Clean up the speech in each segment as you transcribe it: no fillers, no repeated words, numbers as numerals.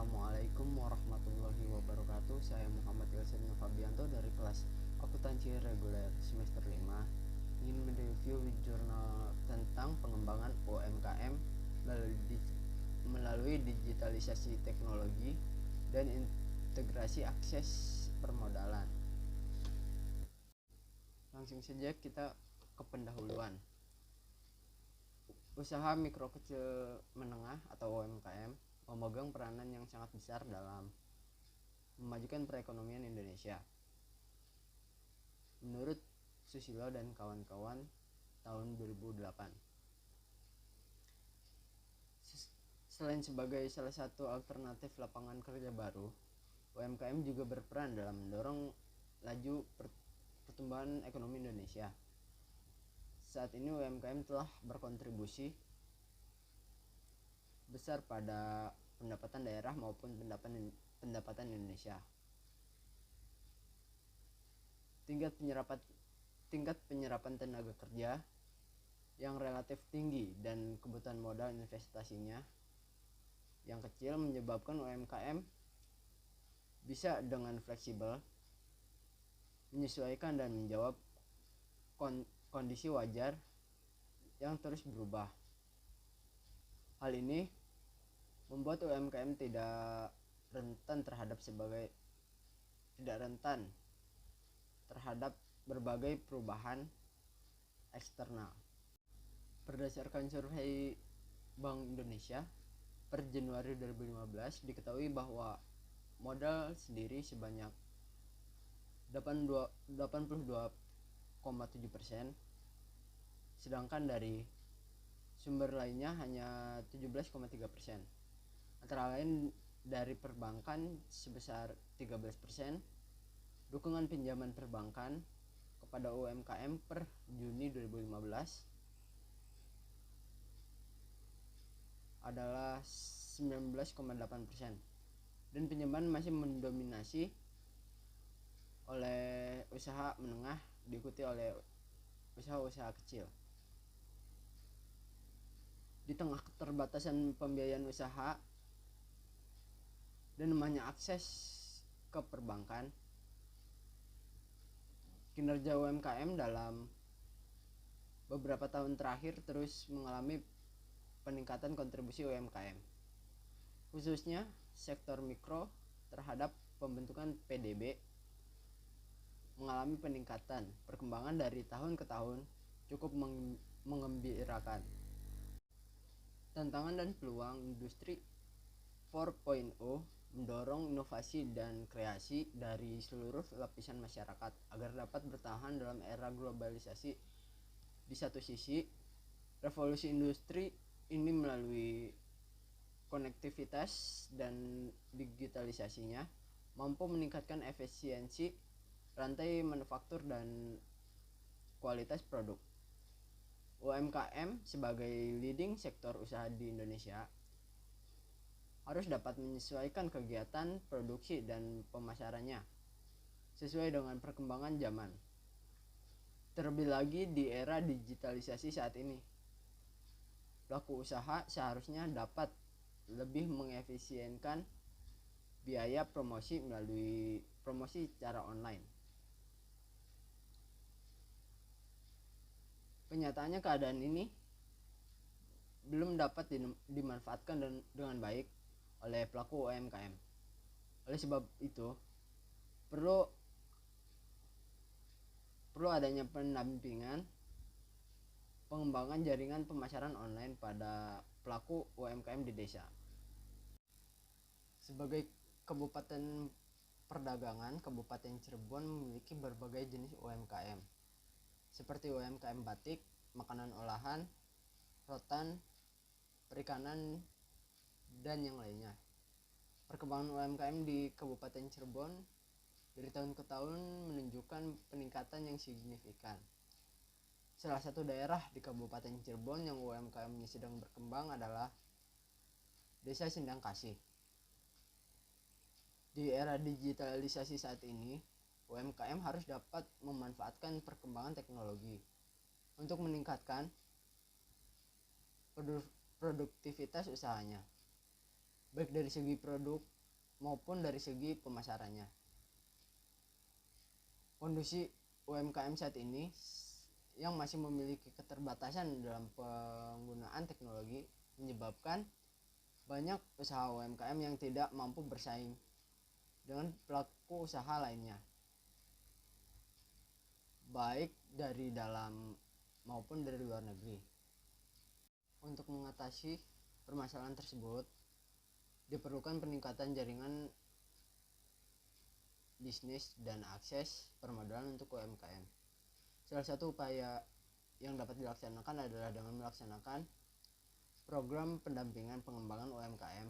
Assalamualaikum warahmatullahi wabarakatuh. Saya Muhammad Ilsen Fabianto dari kelas Akuntansi Reguler semester 5 ingin mereview jurnal tentang pengembangan UMKM melalui digitalisasi teknologi dan integrasi akses permodalan. Langsung saja kita ke pendahuluan. Usaha mikro kecil menengah atau UMKM memegang peranan yang sangat besar dalam memajukan perekonomian Indonesia. Menurut Susilo dan kawan-kawan tahun 2008. Selain sebagai salah satu alternatif lapangan kerja baru, UMKM juga berperan dalam mendorong laju pertumbuhan ekonomi Indonesia. Saat ini UMKM telah berkontribusi besar pada pendapatan daerah maupun pendapatan Indonesia. Tingkat penyerapan tenaga kerja yang relatif tinggi dan kebutuhan modal investasinya yang kecil menyebabkan UMKM bisa dengan fleksibel menyesuaikan dan menjawab kondisi wajar yang terus berubah. Hal ini membuat UMKM tidak rentan terhadap berbagai perubahan eksternal. Berdasarkan survei Bank Indonesia per Januari 2015 diketahui bahwa modal sendiri sebanyak 82,7%, sedangkan dari sumber lainnya hanya 17,3%. Antara lain dari perbankan sebesar 13%, dukungan pinjaman perbankan kepada UMKM per Juni 2015 adalah 19,8%, dan pinjaman masih mendominasi oleh usaha menengah, diikuti oleh usaha-usaha kecil. Di tengah keterbatasan pembiayaan usaha dan lemahnya akses ke perbankan, kinerja UMKM dalam beberapa tahun terakhir terus mengalami peningkatan kontribusi UMKM, khususnya sektor mikro terhadap pembentukan PDB mengalami peningkatan perkembangan dari tahun ke tahun cukup mengembirakan. Tantangan dan peluang industri 4.0 mendorong inovasi dan kreasi dari seluruh lapisan masyarakat agar dapat bertahan dalam era globalisasi. Di satu sisi, revolusi industri ini melalui konektivitas dan digitalisasinya mampu meningkatkan efisiensi rantai manufaktur dan kualitas produk. UMKM sebagai leading sektor usaha di Indonesia harus dapat menyesuaikan kegiatan produksi dan pemasarannya sesuai dengan perkembangan zaman. Terlebih lagi di era digitalisasi saat ini, pelaku usaha seharusnya dapat lebih mengefisienkan biaya promosi melalui promosi secara online. Kenyataannya keadaan ini belum dapat dimanfaatkan dengan baik oleh pelaku UMKM. Oleh sebab itu, perlu adanya pendampingan pengembangan jaringan pemasaran online pada pelaku UMKM di desa. Sebagai kabupaten perdagangan, Kabupaten Cirebon memiliki berbagai jenis UMKM seperti UMKM batik, makanan olahan, rotan, perikanan, dan yang lainnya. Perkembangan UMKM di Kabupaten Cirebon dari tahun ke tahun menunjukkan peningkatan yang signifikan. Salah satu daerah di Kabupaten Cirebon yang UMKM-nya sedang berkembang adalah Desa Sindang Kasih. Di era digitalisasi saat ini, UMKM harus dapat memanfaatkan perkembangan teknologi untuk meningkatkan produktivitas usahanya. baik dari segi produk maupun dari segi pemasarannya. Kondisi UMKM saat ini yang masih memiliki keterbatasan dalam penggunaan teknologi menyebabkan banyak usaha UMKM yang tidak mampu bersaing dengan pelaku usaha lainnya, baik dari dalam maupun dari luar negeri. Untuk mengatasi permasalahan tersebut, diperlukan peningkatan jaringan bisnis dan akses permodalan untuk UMKM. Salah satu upaya yang dapat dilaksanakan adalah dengan melaksanakan program pendampingan pengembangan UMKM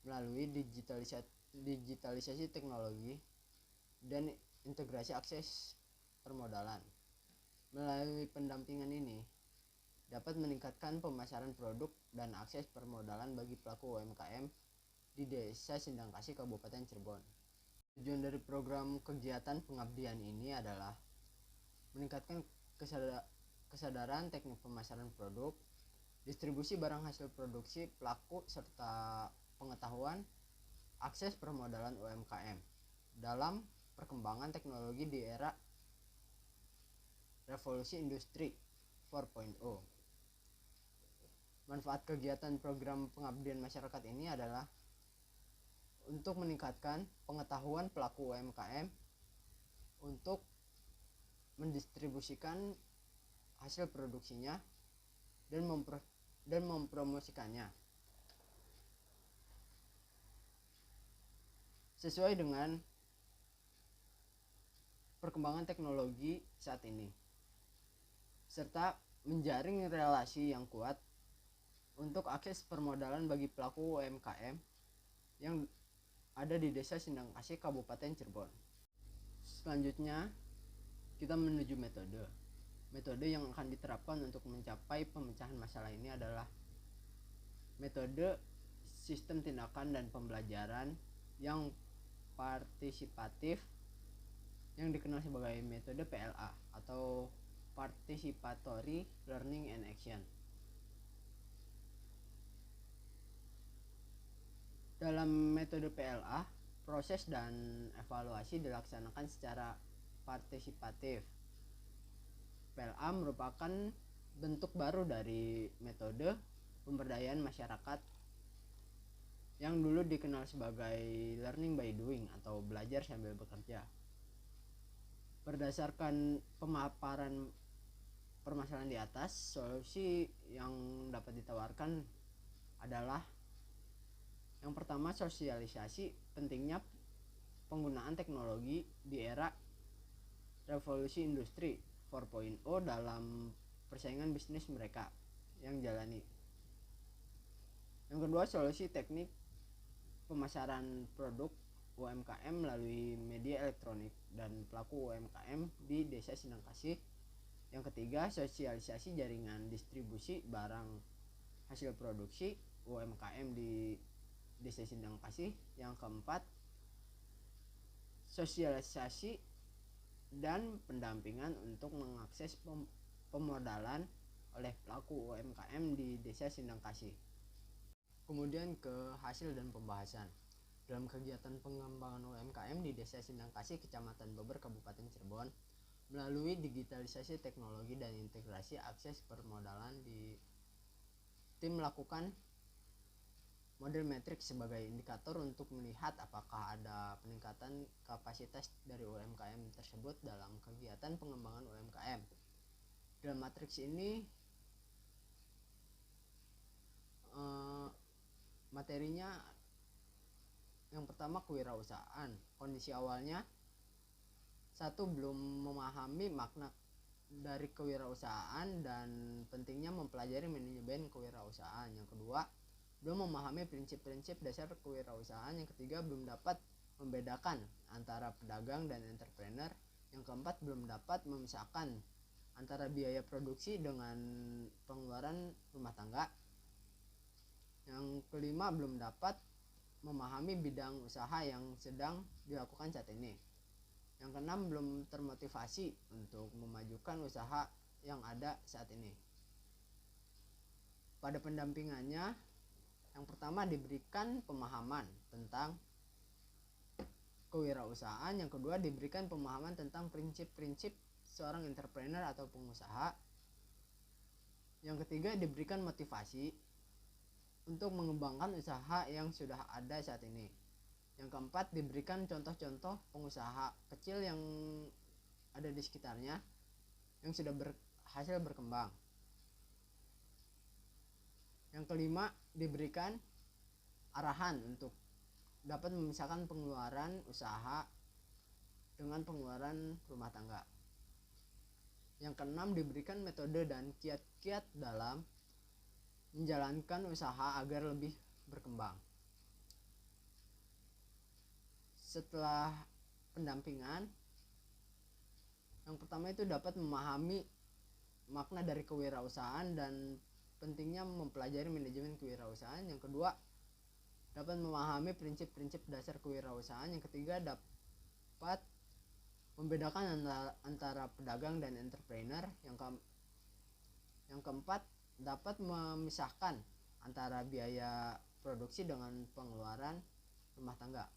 melalui digitalisasi teknologi dan integrasi akses permodalan. Melalui pendampingan ini dapat meningkatkan pemasaran produk dan akses permodalan bagi pelaku UMKM di Desa Sindangkasih, Kabupaten Cirebon. Tujuan dari program kegiatan pengabdian ini adalah meningkatkan kesadaran teknik pemasaran produk, distribusi barang hasil produksi pelaku, serta pengetahuan akses permodalan UMKM dalam perkembangan teknologi di era revolusi industri 4.0. Manfaat kegiatan program pengabdian masyarakat ini adalah untuk meningkatkan pengetahuan pelaku UMKM untuk mendistribusikan hasil produksinya dan mempromosikannya sesuai dengan perkembangan teknologi saat ini, serta menjaring relasi yang kuat untuk akses permodalan bagi pelaku UMKM yang ada di Desa Sindangkasih, Kabupaten Cirebon. Selanjutnya, kita menuju metode. Metode yang akan diterapkan untuk mencapai pemecahan masalah ini adalah metode sistem tindakan dan pembelajaran yang partisipatif yang dikenal sebagai metode PLA atau Participatory Learning and Action. Dalam metode PLA, proses dan evaluasi dilaksanakan secara partisipatif. PLA merupakan bentuk baru dari metode pemberdayaan masyarakat yang dulu dikenal sebagai learning by doing atau belajar sambil bekerja. Berdasarkan pemaparan permasalahan di atas, solusi yang dapat ditawarkan adalah yang pertama, sosialisasi pentingnya penggunaan teknologi di era revolusi industri 4.0 dalam persaingan bisnis mereka yang jalani. Yang kedua, solusi teknik pemasaran produk UMKM melalui media elektronik dan pelaku UMKM di Desa Sindangkasih. Yang ketiga, sosialisasi jaringan distribusi barang hasil produksi UMKM di Desa Sindangkasih. Yang keempat, sosialisasi dan pendampingan untuk mengakses pemodalan oleh pelaku UMKM di Desa Sindangkasih. Kemudian ke hasil dan pembahasan. Dalam kegiatan pengembangan UMKM di Desa Sindangkasih, Kecamatan Beber, Kabupaten Cirebon, melalui digitalisasi teknologi dan integrasi akses permodalan, tim melakukan model metrik sebagai indikator untuk melihat apakah ada peningkatan kapasitas dari UMKM tersebut dalam kegiatan pengembangan UMKM. Dalam matriks ini materinya yang pertama kewirausahaan. Kondisi awalnya, satu, belum memahami makna dari kewirausahaan dan pentingnya mempelajari manajemen kewirausahaan. Yang kedua, belum memahami prinsip-prinsip dasar kewirausahaan. Yang ketiga, belum dapat membedakan antara pedagang dan entrepreneur. Yang keempat, belum dapat memisahkan antara biaya produksi dengan pengeluaran rumah tangga. Yang kelima, belum dapat memahami bidang usaha yang sedang dilakukan saat ini. Yang keenam, belum termotivasi untuk memajukan usaha yang ada saat ini. Pada pendampingannya, Yang pertama, diberikan pemahaman tentang kewirausahaan. Yang kedua, diberikan pemahaman tentang prinsip-prinsip seorang entrepreneur atau pengusaha. Yang ketiga, diberikan motivasi untuk mengembangkan usaha yang sudah ada saat ini. Yang keempat, diberikan contoh-contoh pengusaha kecil yang ada di sekitarnya yang sudah berhasil berkembang. Yang kelima, diberikan arahan untuk dapat memisahkan pengeluaran usaha dengan pengeluaran rumah tangga. Yang keenam, diberikan metode dan kiat-kiat dalam menjalankan usaha agar lebih berkembang. Setelah pendampingan, yang pertama itu dapat memahami makna dari kewirausahaan dan pentingnya mempelajari manajemen kewirausahaan. Yang kedua, dapat memahami prinsip-prinsip dasar kewirausahaan. Yang ketiga, dapat membedakan antara pedagang dan entrepreneur. Yang keempat, dapat memisahkan antara biaya produksi dengan pengeluaran rumah tangga.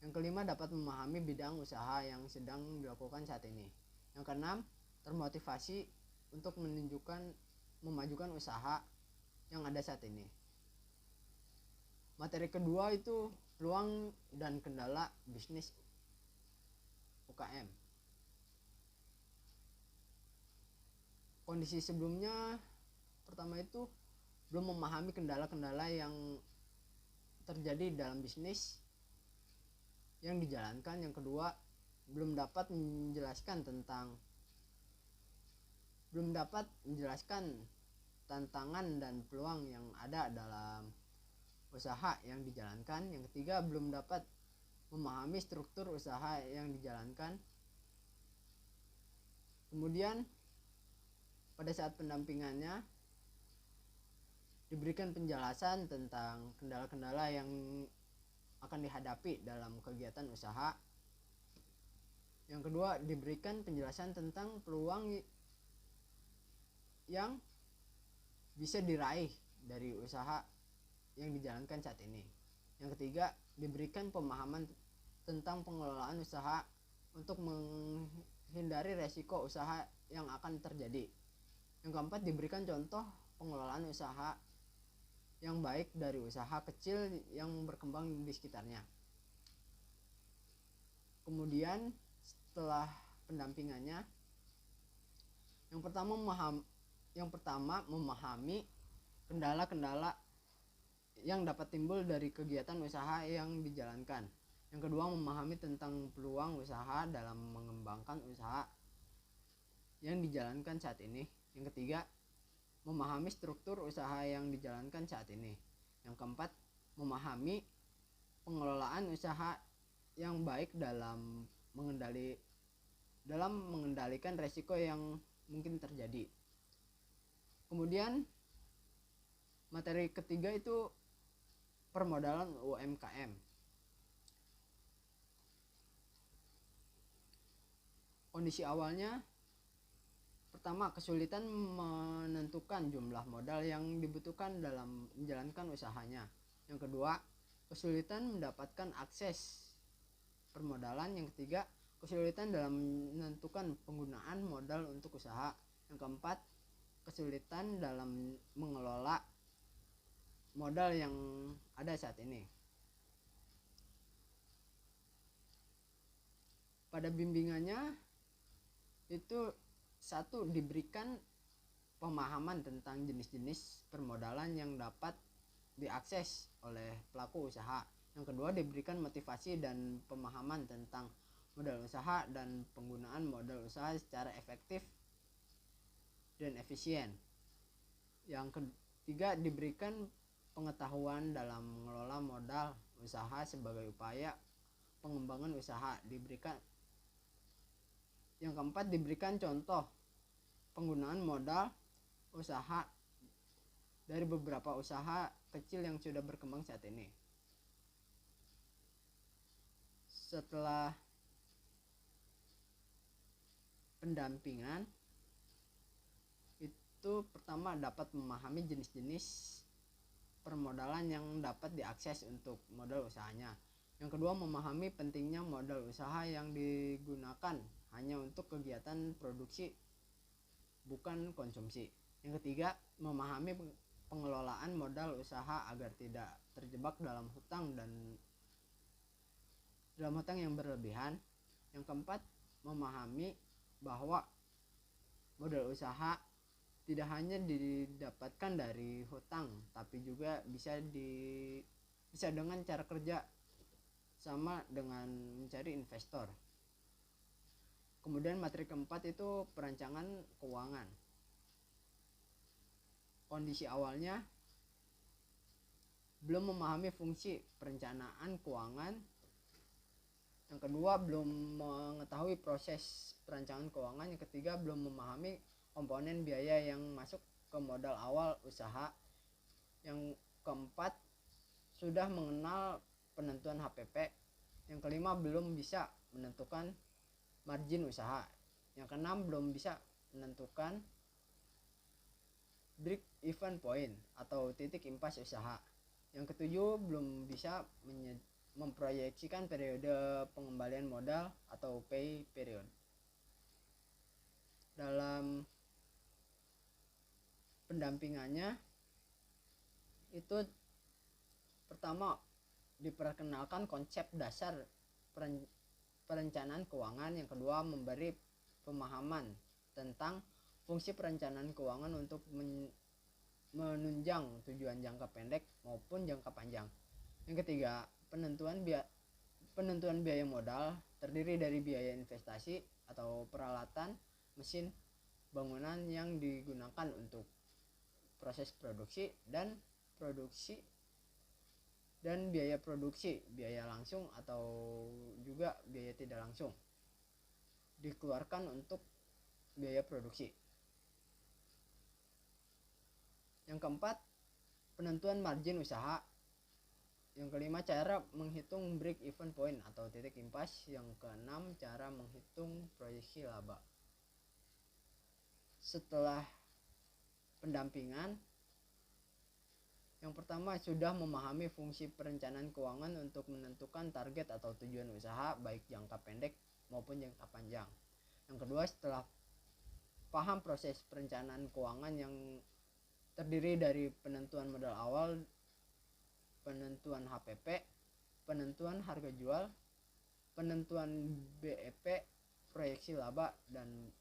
Yang kelima, dapat memahami bidang usaha yang sedang dilakukan saat ini. Yang keenam, termotivasi untuk memajukan usaha yang ada saat ini. Materi kedua itu peluang dan kendala bisnis UKM. Kondisi sebelumnya, pertama itu belum memahami kendala-kendala yang terjadi dalam bisnis yang dijalankan. Yang kedua, belum dapat menjelaskan tantangan dan peluang yang ada dalam usaha yang dijalankan. Yang ketiga, belum dapat memahami struktur usaha yang dijalankan. Kemudian pada saat pendampingannya diberikan penjelasan tentang kendala-kendala yang akan dihadapi dalam kegiatan usaha. Yang kedua, diberikan penjelasan tentang peluang yang bisa diraih dari usaha yang dijalankan saat ini. Yang ketiga, diberikan pemahaman tentang pengelolaan usaha untuk menghindari resiko usaha yang akan terjadi. Yang keempat, diberikan contoh pengelolaan usaha yang baik dari usaha kecil yang berkembang di sekitarnya. Kemudian setelah pendampingannya, yang pertama memahami kendala-kendala yang dapat timbul dari kegiatan usaha yang dijalankan. Yang kedua, memahami tentang peluang usaha dalam mengembangkan usaha yang dijalankan saat ini. Yang ketiga, memahami struktur usaha yang dijalankan saat ini. Yang keempat, memahami pengelolaan usaha yang baik dalam mengendalikan resiko yang mungkin terjadi. Kemudian materi ketiga itu permodalan UMKM. Kondisi awalnya, pertama, kesulitan menentukan jumlah modal yang dibutuhkan dalam menjalankan usahanya. Yang kedua, kesulitan mendapatkan akses permodalan. Yang ketiga, kesulitan dalam menentukan penggunaan modal untuk usaha. Yang keempat, kesulitan dalam mengelola modal yang ada saat ini. Pada bimbingannya itu satu, diberikan pemahaman tentang jenis-jenis permodalan yang dapat diakses oleh pelaku usaha. Yang kedua, diberikan motivasi dan pemahaman tentang modal usaha dan penggunaan modal usaha secara efektif dan efisien. Yang ketiga, diberikan pengetahuan dalam mengelola modal usaha sebagai upaya pengembangan usaha. Yang keempat, diberikan contoh penggunaan modal usaha dari beberapa usaha kecil yang sudah berkembang saat ini. Setelah pendampingan itu, pertama, dapat memahami jenis-jenis permodalan yang dapat diakses untuk modal usahanya. Yang kedua, memahami pentingnya modal usaha yang digunakan hanya untuk kegiatan produksi bukan konsumsi. Yang ketiga, memahami pengelolaan modal usaha agar tidak terjebak dalam hutang yang berlebihan. Yang keempat, memahami bahwa modal usaha tidak hanya didapatkan dari hutang, tapi juga bisa dengan cara kerja sama dengan mencari investor. Kemudian materi keempat itu perancangan keuangan. Kondisi awalnya belum memahami fungsi perencanaan keuangan. Yang kedua, belum mengetahui proses perancangan keuangan. Yang ketiga, belum memahami komponen biaya yang masuk ke modal awal usaha. Yang keempat, sudah mengenal penentuan HPP. Yang kelima, belum bisa menentukan margin usaha. Yang keenam, belum bisa menentukan break even point atau titik impas usaha. Yang ketujuh, belum bisa memproyeksikan periode pengembalian modal atau pay period. Dalam pendampingannya itu pertama diperkenalkan konsep dasar perencanaan keuangan. Yang kedua, memberi pemahaman tentang fungsi perencanaan keuangan untuk menunjang tujuan jangka pendek maupun jangka panjang. Yang ketiga, penentuan biaya modal terdiri dari biaya investasi atau peralatan, mesin, bangunan yang digunakan untuk proses produksi dan biaya produksi, biaya langsung atau juga biaya tidak langsung dikeluarkan untuk biaya produksi. Yang keempat, penentuan margin usaha. Yang kelima, cara menghitung break even point atau titik impas. Yang keenam, cara menghitung proyeksi laba. Setelah pendampingan, yang pertama, sudah memahami fungsi perencanaan keuangan untuk menentukan target atau tujuan usaha baik jangka pendek maupun jangka panjang. Yang kedua, setelah paham proses perencanaan keuangan yang terdiri dari penentuan modal awal, penentuan HPP, penentuan harga jual, penentuan BEP, proyeksi laba, dan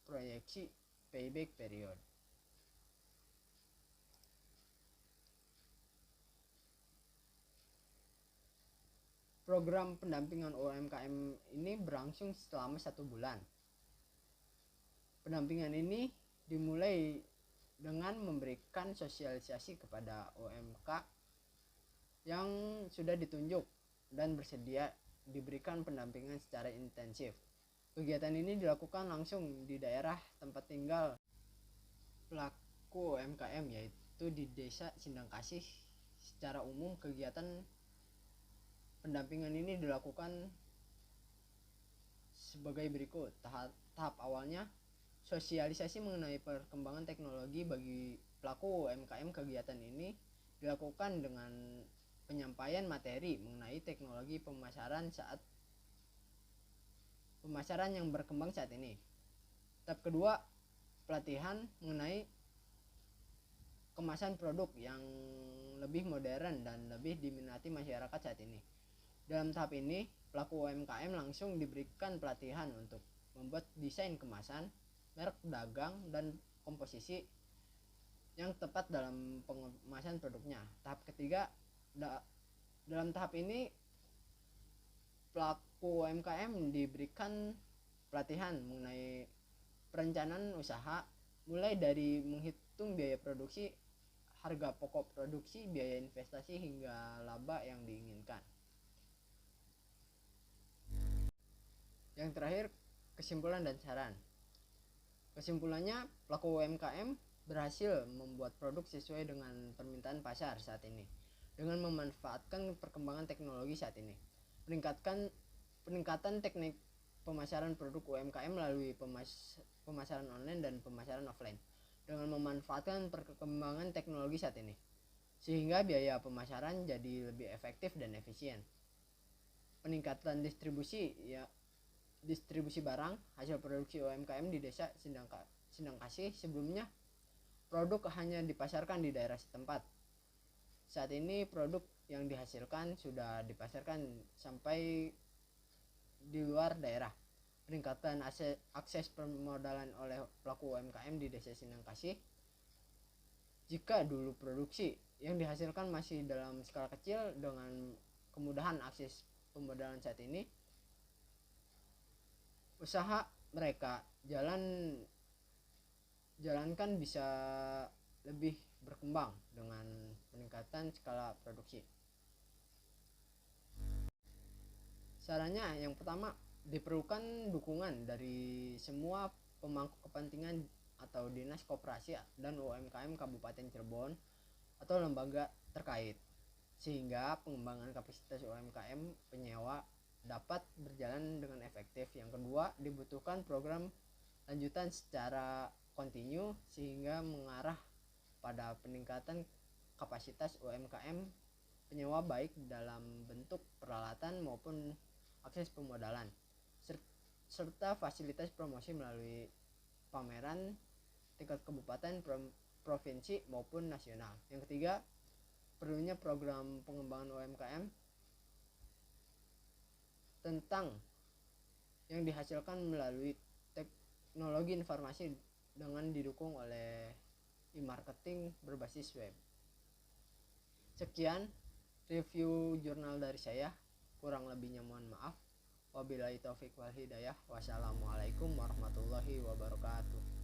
proyeksi payback period. Program pendampingan UMKM ini berlangsung selama 1 bulan. Pendampingan ini dimulai dengan memberikan sosialisasi kepada UMK yang sudah ditunjuk dan bersedia diberikan pendampingan secara intensif. Kegiatan ini dilakukan langsung di daerah tempat tinggal pelaku UMKM, yaitu di Desa Sindangkasih. Secara umum, kegiatan pendampingan ini dilakukan sebagai berikut. Tahap awalnya, sosialisasi mengenai perkembangan teknologi bagi pelaku UMKM. Kegiatan ini dilakukan dengan penyampaian materi mengenai teknologi pemasaran yang berkembang saat ini. Tahap kedua, pelatihan mengenai kemasan produk yang lebih modern dan lebih diminati masyarakat saat ini. Dalam tahap ini, pelaku UMKM langsung diberikan pelatihan untuk membuat desain kemasan, merek dagang, dan komposisi yang tepat dalam pengemasan produknya. Tahap ketiga, dalam tahap ini pelaku UMKM diberikan pelatihan mengenai perencanaan usaha, mulai dari menghitung biaya produksi, harga pokok produksi, biaya investasi, hingga laba yang diinginkan. Yang terakhir, kesimpulan dan saran. Kesimpulannya, pelaku UMKM berhasil membuat produk sesuai dengan permintaan pasar saat ini dengan memanfaatkan perkembangan teknologi saat ini. Peningkatan teknik pemasaran produk UMKM melalui pemasaran online dan pemasaran offline dengan memanfaatkan perkembangan teknologi saat ini. sehingga biaya pemasaran jadi lebih efektif dan efisien. Peningkatan distribusi barang hasil produksi UMKM di desa Sindang Kasih. Sebelumnya produk hanya dipasarkan di daerah setempat. Saat ini produk yang dihasilkan sudah dipasarkan sampai di luar daerah. Peningkatan akses permodalan oleh pelaku UMKM di desa Sindang Kasih. Jika dulu produksi yang dihasilkan masih dalam skala kecil, dengan kemudahan akses pemodalan saat ini, usaha mereka jalankan bisa lebih berkembang dengan peningkatan skala produksi. Sarannya, yang pertama, diperlukan dukungan dari semua pemangku kepentingan atau dinas koperasi dan UMKM Kabupaten Cirebon atau lembaga terkait, sehingga pengembangan kapasitas UMKM penyewa dapat berjalan dengan efektif. Yang kedua, dibutuhkan program lanjutan secara kontinu sehingga mengarah pada peningkatan kapasitas UMKM penyewa baik dalam bentuk peralatan maupun akses pemodalan, serta fasilitas promosi melalui pameran tingkat kabupaten, provinsi maupun nasional. Yang ketiga, perlunya program pengembangan UMKM tentang yang dihasilkan melalui teknologi informasi dengan didukung oleh e-marketing berbasis web. Sekian review jurnal dari saya, kurang lebihnya mohon maaf. Wabillahi taufik wal hidayah. Wassalamualaikum warahmatullahi wabarakatuh.